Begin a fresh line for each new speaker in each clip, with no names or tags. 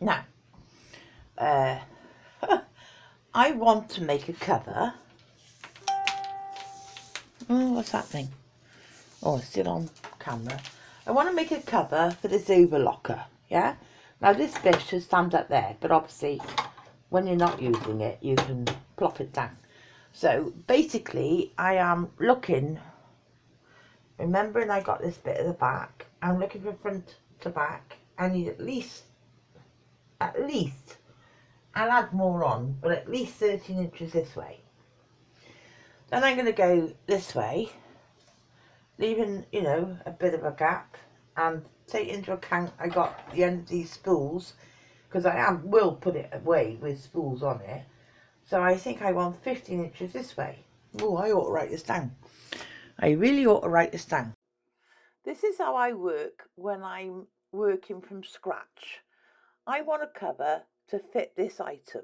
Now, uh, I want to make a cover. Oh, what's happening? Oh, it's still on camera. I want to make a cover for this overlocker, yeah? Now, this bit should stand up there, but obviously, when you're not using it, you can plop it down. So, basically, I am looking, remembering I got this bit at the back, I'm looking from front to back. I need at least, I'll add more on, but at least 13 inches this way. Then I'm going to go this way, leaving, you know, a bit of a gap, and take into account I got the end of these spools, because will put it away with spools on it. So I think I want 15 inches this way. Oh, I ought to write this down. I really ought to write this down. This is how I work when I'm working from scratch. I want a cover to fit this item.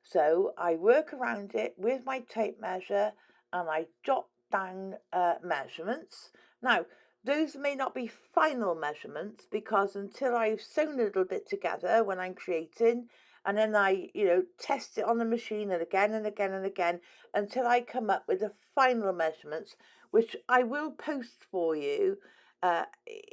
So I work around it with my tape measure and I jot down measurements. Now, those may not be final measurements because until I've sewn a little bit together when I'm creating, and then I, you know, test it on the machine and again and again and again until I come up with the final measurements, which I will post for you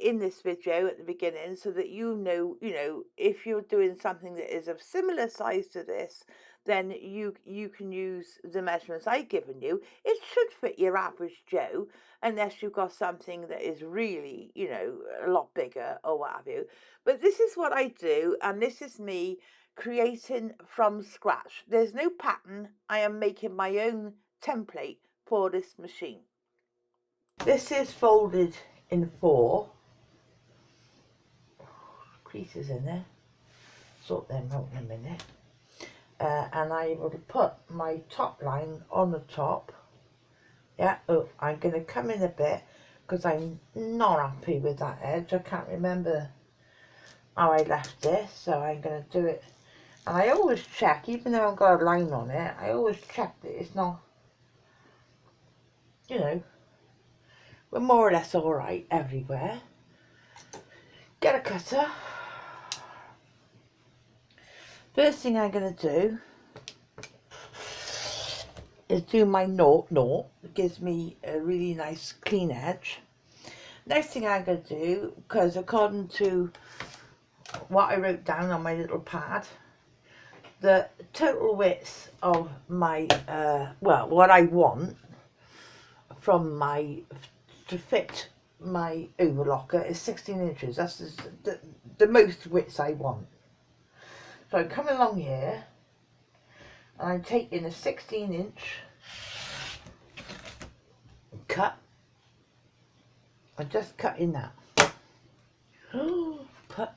in this video at the beginning so that you know, if you're doing something that is of similar size to this, then you can use the measurements I've given you. It should fit your average Joe, unless you've got something that is really, you know, a lot bigger or what have you. But this is what I do, and this is me creating from scratch. There's no pattern. I am making my own template for this machine. This is folded in 4 creases in there. Sort them out in a minute. And I will put my top line on the top. Yeah, oh, I'm going to come in a bit because I'm not happy with that edge. I can't remember how I left this, so I'm going to do it. And I always check, even though I've got a line on it, I always check that it's not, you know, we're more or less alright everywhere. Get a cutter. First thing I'm going to do is do my knot. It gives me a really nice clean edge. Next thing I'm going to do, because according to what I wrote down on my little pad, the total width of my, well, what I want from to fit my overlocker is 16 inches. That's the most width I want. So I'm coming along here and I'm taking a 16-inch cut. I'm just cutting that. Put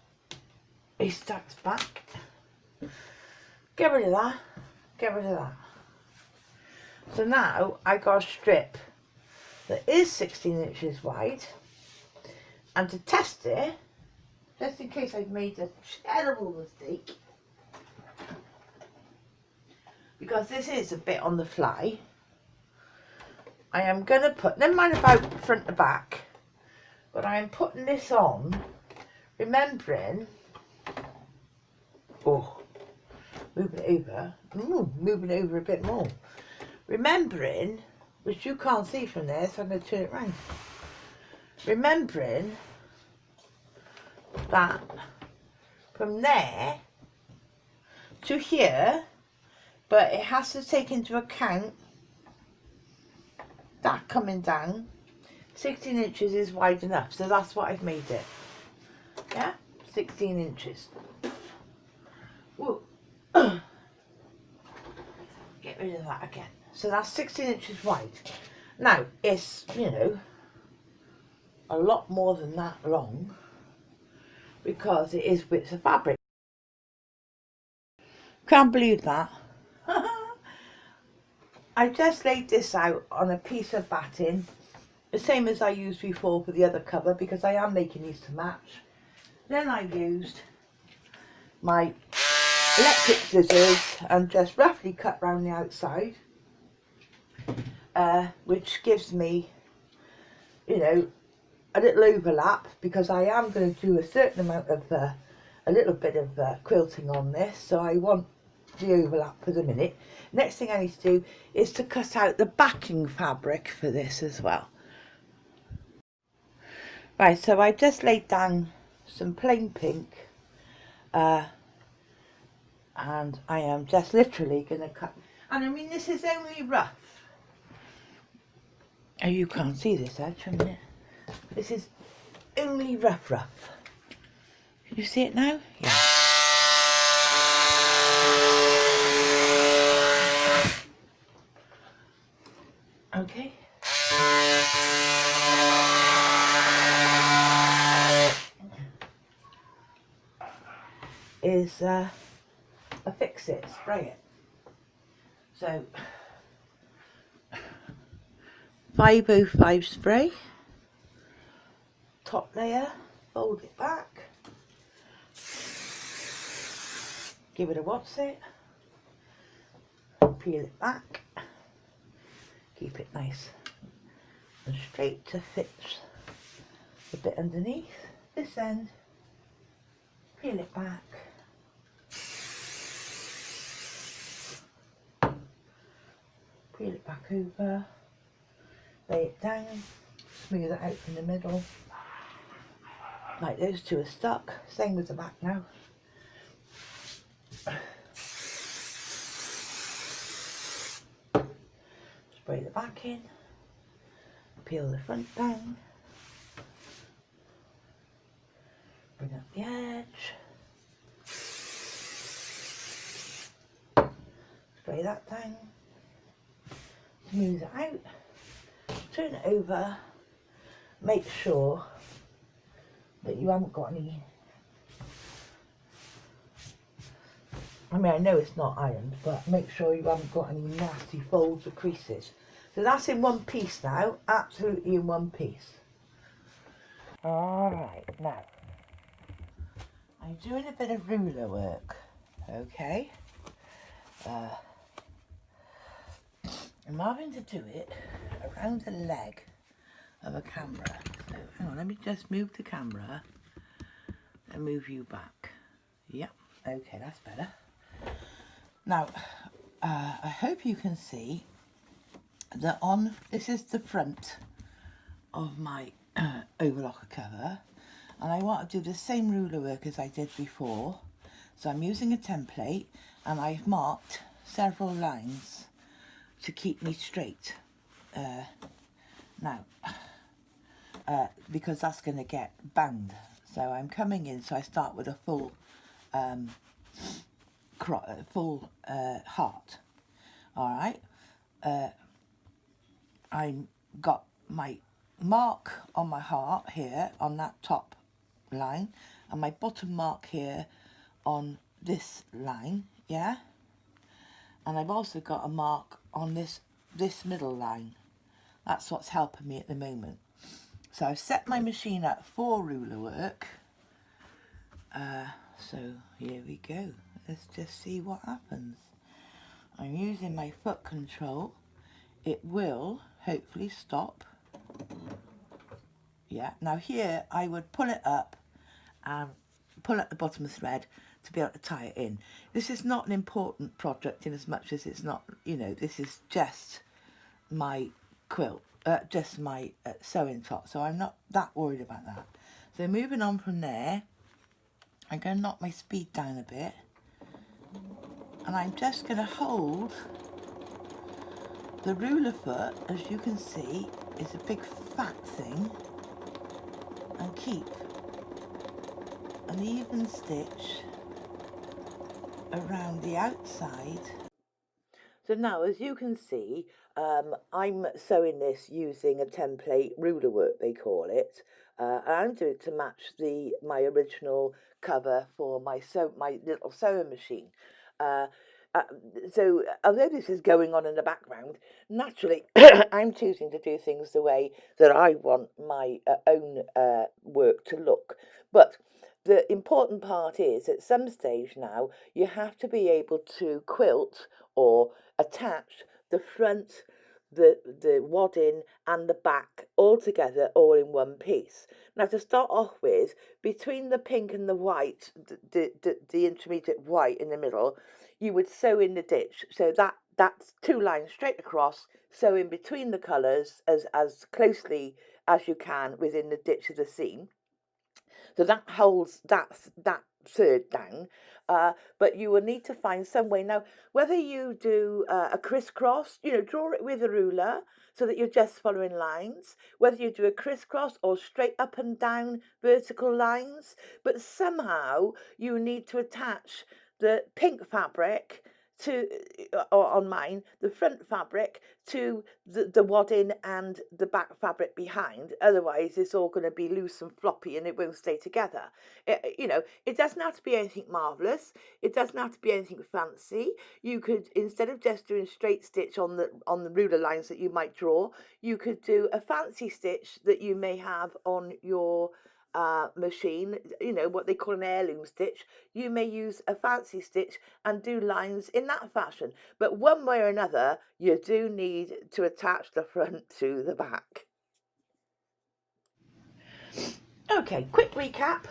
a stacks back. Get rid of that. Get rid of that. So now I got a strip that is 16 inches wide, and to test it, just in case I've made a terrible mistake, because this is a bit on the fly, I am going to put, never mind about front to back, but I am putting this on, remembering, moving it over a bit more, remembering, which you can't see from there, so I'm going to turn it around, remembering that from there to here, but it has to take into account that coming down, 16 inches is wide enough, so that's what I've made it. Yeah, 16 inches. Whoa. Get rid of that again. So that's 16 inches wide. Now, it's, you know, a lot more than that long because it is width of fabric. Can't believe that. I just laid this out on a piece of batting, the same as I used before for the other cover, because I am making these to match. Then I used my electric scissors and just roughly cut round the outside, which gives me, you know, a little overlap, because I am going to do a certain amount of a little bit of quilting on this, so I want the overlap for the minute. Next thing I need to do is to cut out the backing fabric for this as well. Right, so I just laid down some plain pink, and I am just literally going to cut. And I mean, this is only rough. Oh, you can't see this edge a minute. This is only rough. Can you see it now? Yeah. Okay. Is affix it, spray it. So 505 spray, top layer, fold it back, give it a what's it, peel it back, keep it nice and straight to fit the bit underneath. This end, peel it back, peel it back over, lay it down, smooth it out from the middle. Like those two are stuck, same with the back now. Spray the back in, peel the front down, bring up the edge, spray that down, smooth it out, turn it over, make sure that you haven't got any, I mean I know it's not ironed, but make sure you haven't got any nasty folds or creases. So that's in one piece now, absolutely in one piece. Alright, now I'm doing a bit of ruler work, okay? I'm having to do it around the leg of a camera. So hang on, let me just move the camera and move you back. Yep, okay, that's better. Now, I hope you can see that this is the front of my overlocker cover, and I want to do the same ruler work as I did before. So I'm using a template and I've marked several lines to keep me straight. Now, because that's going to get banged. So I'm coming in, so I start with a full heart. Alright, I've got my mark on my heart here on that top line, and my bottom mark here on this line, yeah? And I've also got a mark on this middle line. That's what's helping me at the moment. So I've set my machine up for ruler work. So here we go. Let's just see what happens. I'm using my foot control. It will hopefully stop. Yeah, now here I would pull it up and pull at the bottom of the thread to be able to tie it in. This is not an important project in as much as it's not, you know, this is just my quilt, just my sewing top, so I'm not that worried about that. So moving on from there, I'm going to knock my speed down a bit, and I'm just going to hold the ruler foot, as you can see, is a big fat thing, and keep an even stitch around the outside. So now, as you can see, I'm sewing this using a template, ruler work they call it, and I'm doing it to match my original cover for my little sewing machine. So although this is going on in the background, naturally I'm choosing to do things the way that I want my own work to look. But the important part is, at some stage now, you have to be able to quilt or attach the front, the wadding and the back all together, all in one piece. Now, to start off with, between the pink and the white, the intermediate white in the middle, you would sew in the ditch. So that's 2 lines straight across, sew in between the colours as closely as you can within the ditch of the seam. So that holds that third down. But you will need to find some way. Now, whether you do a crisscross, draw it with a ruler so that you're just following lines, whether you do a crisscross or straight up and down vertical lines, but somehow you need to attach the pink fabric to, or on mine, the front fabric to the wadding and the back fabric behind. Otherwise, it's all going to be loose and floppy and it won't stay together. It doesn't have to be anything marvellous. It doesn't have to be anything fancy. You could, instead of just doing straight stitch on the ruler lines that you might draw, you could do a fancy stitch that you may have on your machine, what they call an heirloom stitch. You may use a fancy stitch and do lines in that fashion, but one way or another you do need to attach the front to the back. Okay, quick recap.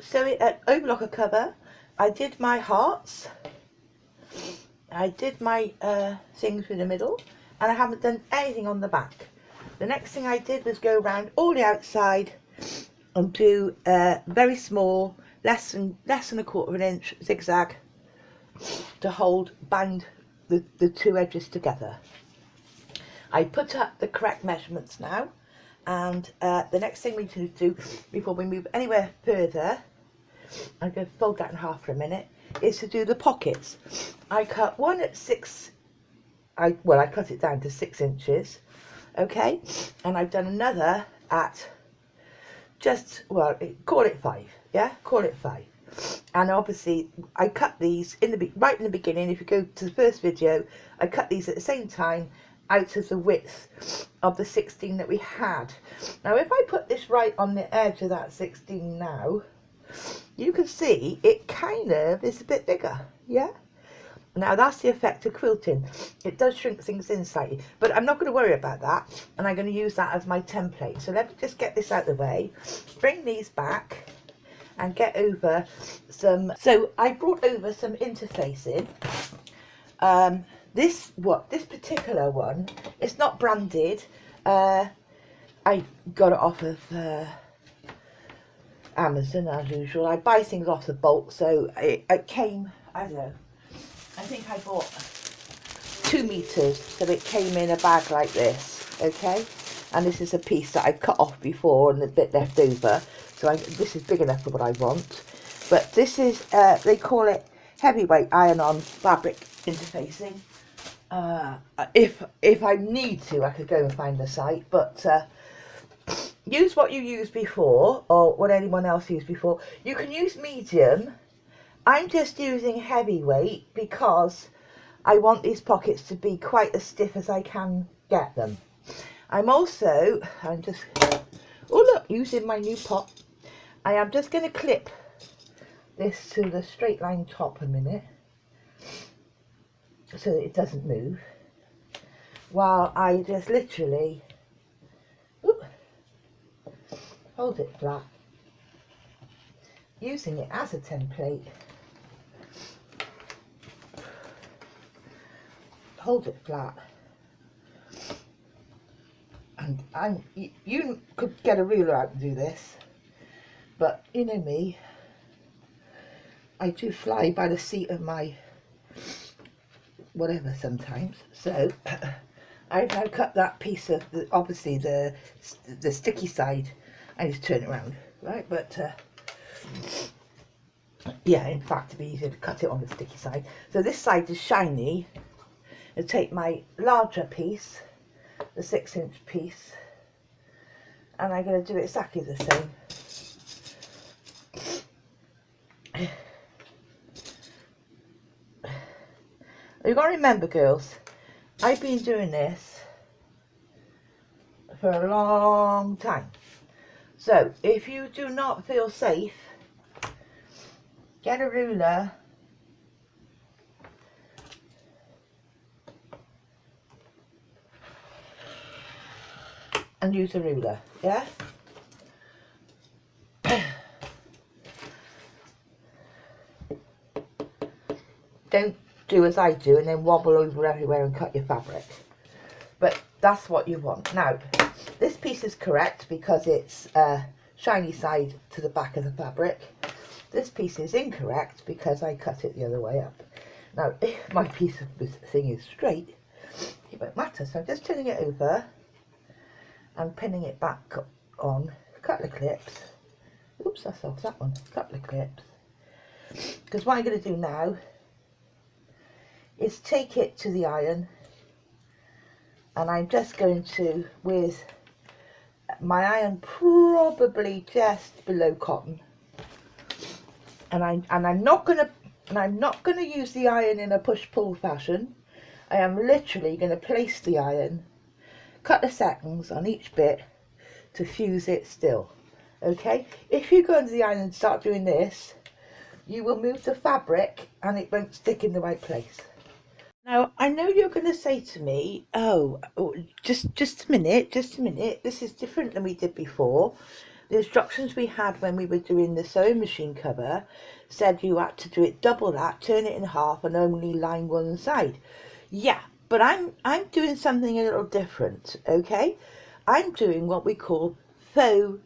So overlock a cover, I did my hearts, I did my things in the middle, and I haven't done anything on the back. The next thing I did was go around all the outside and do a very small, less than a 1/4 inch zigzag to bind the 2 edges together. I put up the correct measurements now, and the next thing we need to do before we move anywhere further, I'm going to fold that in half for a minute, is to do the pockets. I cut one at 6, I cut it down to 6 inches. Okay, and I've done another at call it 5, yeah, call it 5. And obviously I cut these right in the beginning. If you go to the first video, I cut these at the same time out of the width of the 16 that we had. Now, if I put this right on the edge of that 16 now, you can see it kind of is a bit bigger, yeah? Now, that's the effect of quilting. It does shrink things in slightly, but I'm not going to worry about that, and I'm going to use that as my template. So let me just get this out of the way, bring these back, and get over some. So I brought over some interfacing. This particular one, it's not branded. I got it off of Amazon as usual. I buy things off the bulk, so it came, I don't know, I think I bought 2 meters, so it came in a bag like this, okay? And this is a piece that I cut off before and a bit left over, so this is big enough for what I want. But this is, they call it heavyweight iron-on fabric interfacing. If I need to, I could go and find the site, but use what you used before, or what anyone else used before. You can use medium. I'm just using heavyweight because I want these pockets to be quite as stiff as I can get them. Using my new pot. I am just going to clip this to the straight line top a minute so that it doesn't move, while I just literally hold it flat, using it as a template. Hold it flat, and you could get a ruler out and do this, but you know me, I do fly by the seat of my whatever sometimes. So I've now cut that piece of obviously the sticky side. I need to turn it around, right? But yeah, in fact, it'd be easier to cut it on the sticky side. So this side is shiny. I'll take my larger piece, the 6-inch piece, and I'm going to do exactly the same. You've got to remember, girls, I've been doing this for a long time. So if you do not feel safe, get a ruler and use a ruler, yeah? Don't do as I do and then wobble over everywhere and cut your fabric. But that's what you want. Now, this piece is correct because it's shiny side to the back of the fabric. This piece is incorrect because I cut it the other way up. Now, if my piece of this thing is straight, it won't matter. So I'm just turning it over and pinning it back on a couple of clips. Oops, that's off that one. A couple of clips. Because what I'm going to do now is take it to the iron, and I'm just going to, with my iron probably just below cotton, and I'm not going to use the iron in a push-pull fashion. I am literally going to place the iron, couple of seconds on each bit to fuse it still. Okay, if you go under the iron and start doing this, you will move the fabric and it won't stick in the right place. Now, I know you're going to say to me, oh, just a minute, this is different than we did before. The instructions we had when we were doing the sewing machine cover said you had to do it double that, turn it in half and only line one side. Yeah, but I'm doing something a little different, okay? I'm doing what we call faux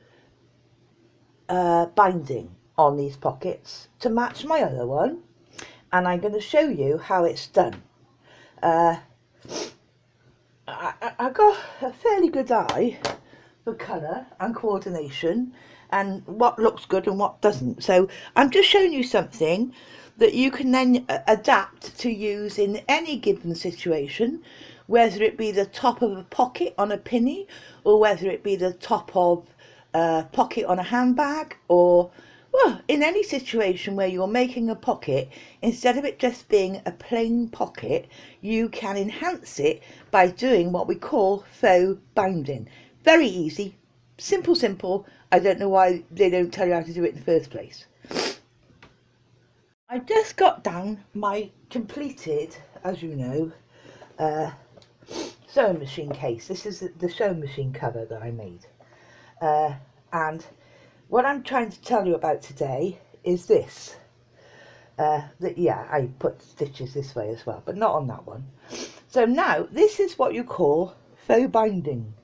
binding on these pockets to match my other one, and I'm going to show you how it's done. I got a fairly good eye for colour and coordination and what looks good and what doesn't. So I'm just showing you something that you can then adapt to use in any given situation, whether it be the top of a pocket on a pinny or whether it be the top of a pocket on a handbag, or well, in any situation where you're making a pocket, instead of it just being a plain pocket, you can enhance it by doing what we call faux binding. Very easy, simple. I don't know why they don't tell you how to do it in the first place. I just got down my completed, as you know, sewing machine case. This is the sewing machine cover that I made. And what I'm trying to tell you about today is this. Yeah, I put stitches this way as well, but not on that one. So now, this is what you call faux binding.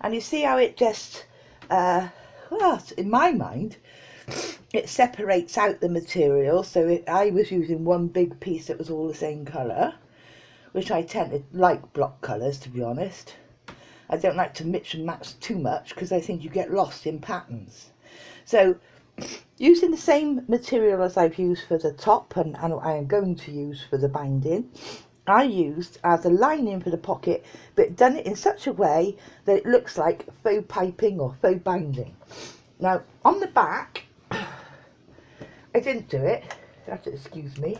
And you see how it just, well, in my mind, it separates out the material. So I was using one big piece that was all the same colour, which I tend to like block colours, to be honest. I don't like to mix and match too much because I think you get lost in patterns. So using the same material as I've used for the top and I am going to use for the binding, I used as a lining for the pocket, but done it in such a way that it looks like faux piping or faux binding. Now on the back, I didn't do it, you have to excuse me.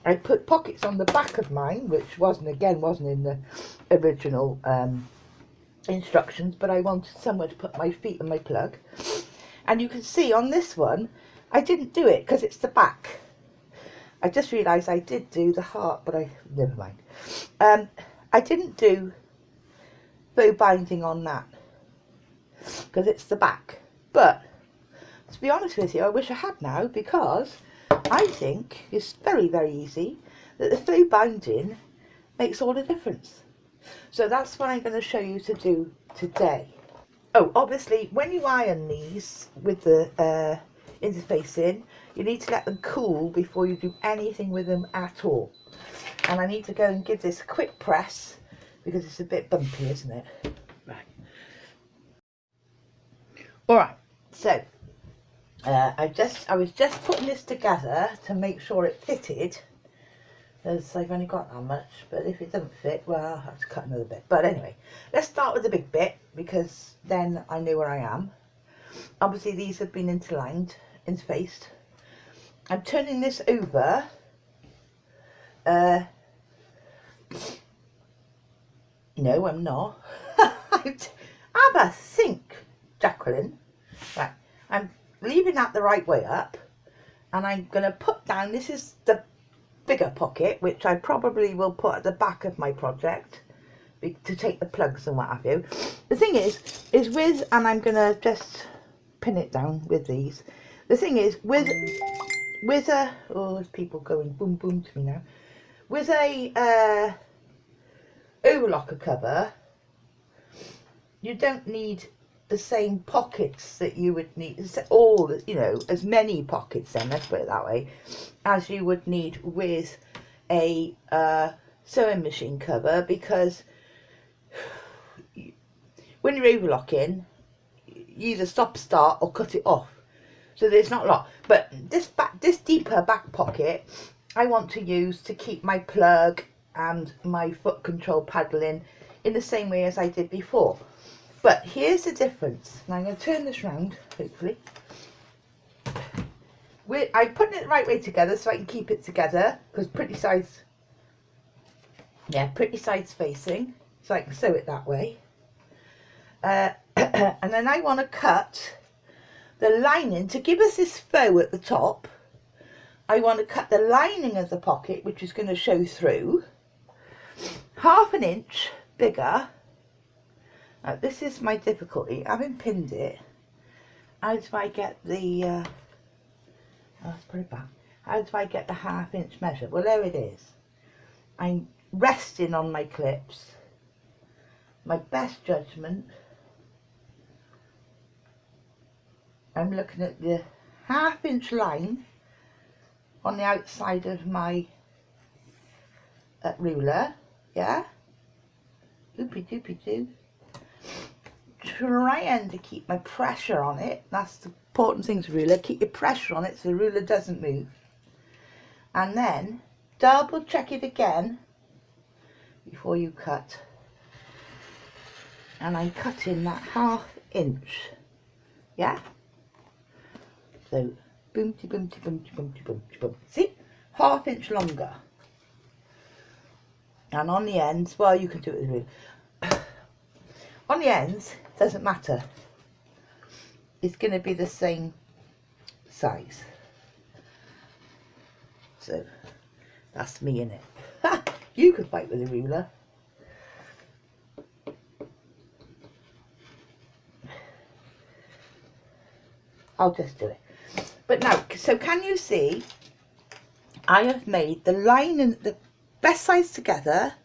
I put pockets on the back of mine, which wasn't in the original instructions, but I wanted somewhere to put my feet and my plug. And you can see on this one, I didn't do it because it's the back. I just realised I did do the heart, but never mind. I didn't do faux binding on that because it's the back. But to be honest with you, I wish I had now, because I think it's very, very easy that the faux binding makes all the difference. So that's what I'm going to show you to do today. Oh, obviously, when you iron these with the interface in, you need to let them cool before you do anything with them at all. And I need to go and give this a quick press because it's a bit bumpy, isn't it? Right. All right. So I was just putting this together to make sure it fitted, because I've only got that much, but if it doesn't fit, well, I'll have to cut another bit. But anyway, let's start with the big bit, because then I know where I am. Obviously these have been interfaced. I'm turning this over no, I'm not. Have a think, Jacqueline. Right, I'm leaving that the right way up, and I'm going to put down, this is the bigger pocket, which I probably will put at the back of my project, to take the plugs and what have you. The thing is with, and I'm going to just pin it down with these. The thing is with a, oh, there's people going boom boom to me now. With a overlocker cover, you don't need the same pockets that you would need, all, you know, as many pockets then, let's put it that way, as you would need with a sewing machine cover, because when you're overlocking, you either stop, start, or cut it off. So there's not a lot. But this deeper back pocket, I want to use to keep my plug and my foot control paddling in the same way as I did before. But here's the difference. And I'm going to turn this round, hopefully. I'm putting it the right way together so I can keep it together, because pretty sides facing, so I can sew it that way. And then I want to cut the lining to give us this bow at the top. I want to cut the lining of the pocket, which is going to show through, 1/2 inch bigger. Now this is my difficulty, having pinned it. How do I get the let's put it back. How do I get the 1/2 inch measure? Well, there it is. I'm resting on my clips, my best judgment. I'm looking at the 1/2 inch line on the outside of my ruler, yeah? Oopie doopie doo. Trying to keep my pressure on it. That's the important thing with the ruler. Keep your pressure on it so the ruler doesn't move. And then double check it again before you cut. And I'm cutting that 1/2 inch, yeah? So boomty boomty boomty boomty boomty boom. See? 1/2 inch longer. And on the ends, well, you can do it with the ruler. On the ends, doesn't matter. It's going to be the same size. So that's me in it. You could fight with a ruler. I'll just do it. But now, so can you see, I have made the lining, the best sides together,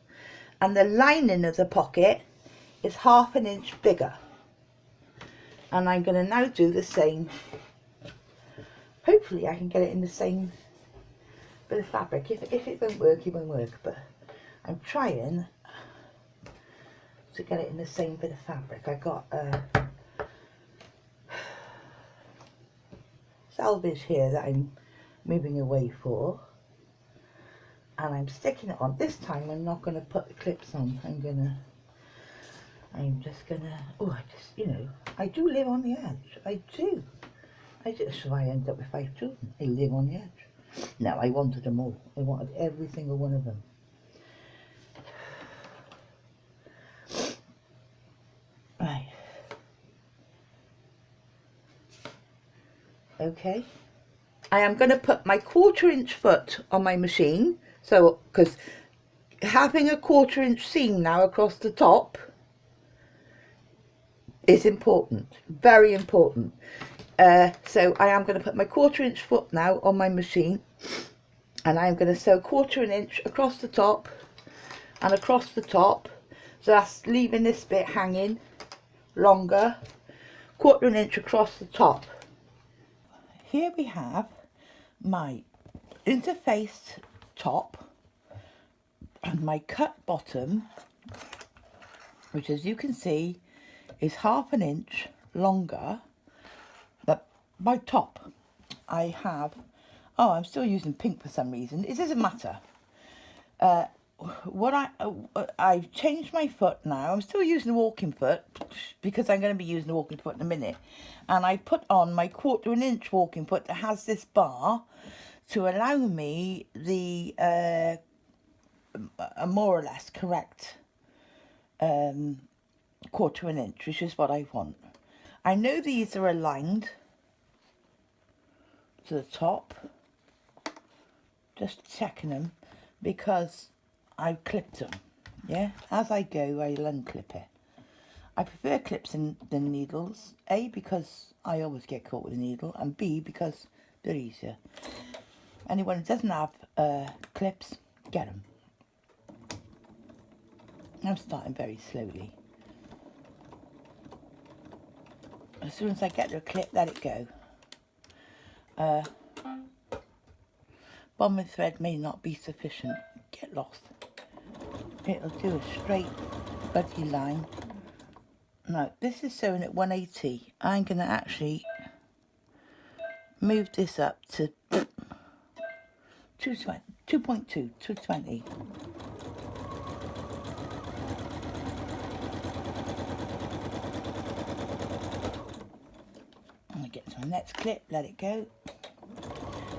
and the lining of the pocket is 1/2 inch bigger. And I'm going to now do the same. Hopefully I can get it in the same bit of fabric. If it won't work, it won't work. But I'm trying to get it in the same bit of fabric. I got selvage here that I'm moving away for, and I'm sticking it on. This time I'm not going to put the clips on. I'm just gonna, oh, you know, I do live on the edge. I do. So I end up with 5 children. I live on the edge. No, I wanted them all. I wanted every single one of them. Right. Okay. I am going to put my 1/4 inch foot on my machine. So, because having a 1/4 inch seam now across the top is important, very important. So I am going to put my 1/4 inch foot now on my machine, and I'm going to sew 1/4 inch across the top and across the top. So that's leaving this bit hanging longer. 1/4 inch across the top. Here we have my interfaced top and my cut bottom, which, as you can see, is 1/2 inch longer. But my top, I have, oh, I'm still using pink for some reason. It doesn't matter. I've changed my foot now. I'm still using the walking foot because I'm going to be using the walking foot in a minute. And I put on my 1/4 inch walking foot that has this bar to allow me the a more or less correct 1/4 inch, which is what I want. I know these are aligned to the top. Just checking them because I've clipped them. Yeah, as I go, I'll unclip it. I prefer clips than needles. A, because I always get caught with a needle, and B, because they're easier. Anyone who doesn't have clips, get them. I'm starting very slowly. As soon as I get to a clip, let it go. Bobbin thread may not be sufficient. Get lost. It'll do a straight buddy line. Now, this is sewing at 180. I'm going to actually move this up to 2.2, 220. I'm going to get to my next clip, let it go.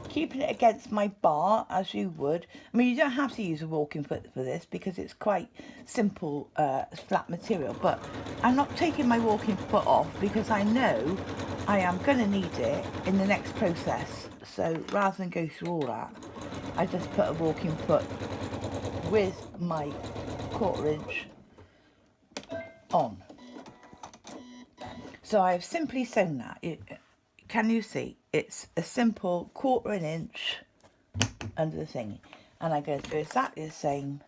Keeping it against my bar as you would. I mean, you don't have to use a walking foot for this because it's quite simple flat material, but I'm not taking my walking foot off because I know I am going to need it in the next process. So rather than go through all that, I just put a walking foot with my 1/4 inch on. So I've simply sewn that. Can you see? It's a simple 1/4 inch under the thingy. And I'm going to do exactly the same.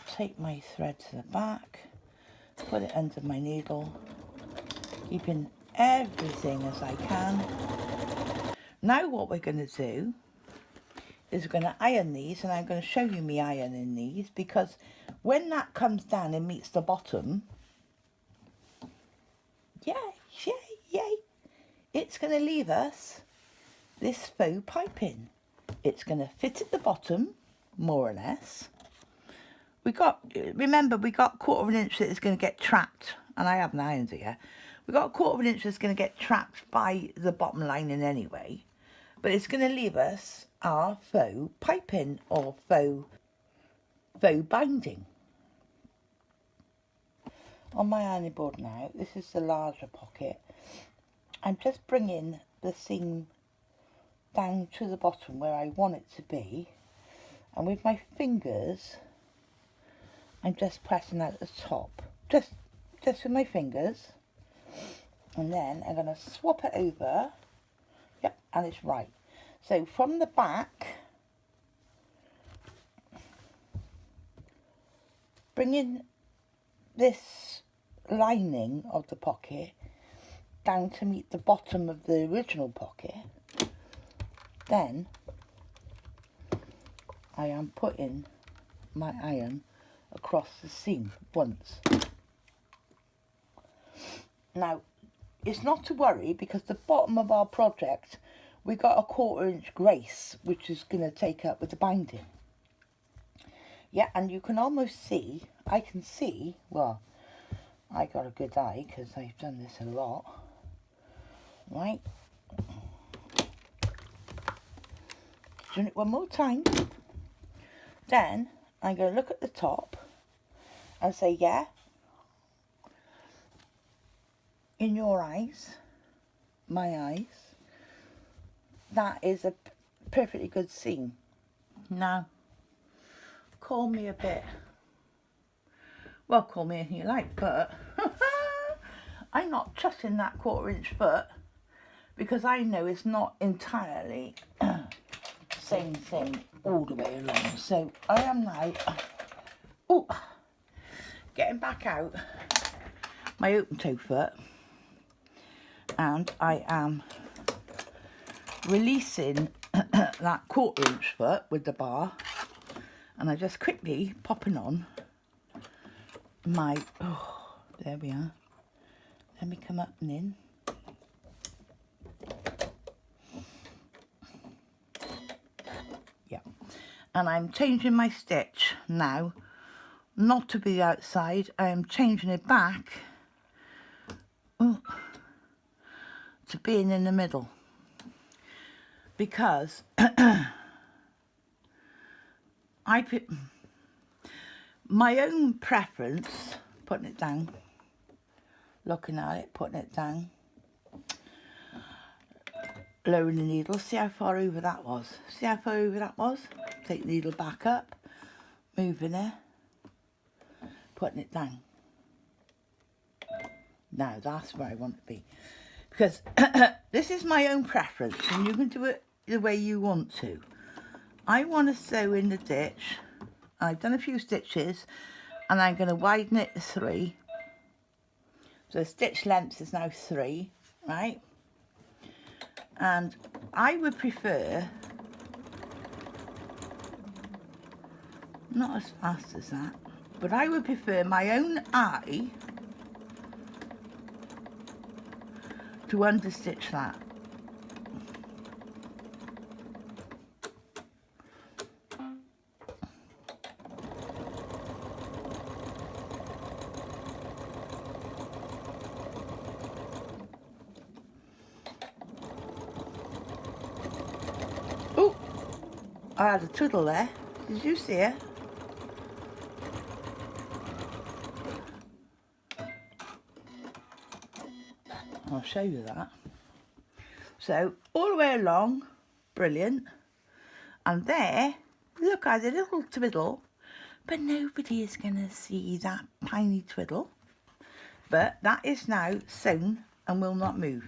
Take my thread to the back, put it under my needle, keeping everything as I can. Now what we're going to do is we're going to iron these, and I'm going to show you me ironing these, because when that comes down and meets the bottom, yay, it's going to leave us this faux piping. It's going to fit at the bottom, more or less. Remember, we got 1/4 inch that is going to get trapped, and I haven't ironed it yet. We got 1/4 inch that's going to get trapped by the bottom lining anyway, but it's going to leave us our faux piping or faux binding. On my ironing board now, this is the larger pocket. I'm just bringing the seam down to the bottom where I want it to be, and with my fingers I'm just pressing out the top, just with my fingers, and then I'm going to swap it over. Yep, and it's right. So from the back, bringing this lining of the pocket down to meet the bottom of the original pocket, then I am putting my iron across the seam once. Now, it's not to worry, because the bottom of our project, we got a 1/4 inch grace, which is going to take up with the binding. Yeah, and you can almost see, I can see, well, I got a good eye because I've done this a lot, right? Doing it one more time. Then I'm going to look at the top and say, yeah, in your eyes, my eyes, that is a perfectly good seam. Now, call me a bit, well, call me anything you like, but I'm not trusting that 1/4 inch foot, because I know it's not entirely same thing all the way along. So I am now getting back out my open toe foot, and I am releasing that 1/4 inch foot with the bar, and I'm just quickly popping on my, there we are. Let me come up and in. Yeah, and I'm changing my stitch now, not to be outside. I am changing it back to being in the middle, because I put my own preference, putting it down, looking at it, putting it down, lowering the needle. See how far over that was? See how far over that was? Take the needle back up, moving it, putting it down. Now that's where I want to be, because this is my own preference and you can do it the way you want to. I want to sew in the ditch. I've done a few stitches and I'm going to widen it to 3. So the stitch length is now 3, right? And I would prefer, not as fast as that, but I would prefer my own eye to understitch that. Oh, I had a twiddle there. Did you see it? I'll show you that. So all the way along, brilliant. And there, look, I had a little twiddle, but nobody is going to see that tiny twiddle. But that is now sewn and will not move.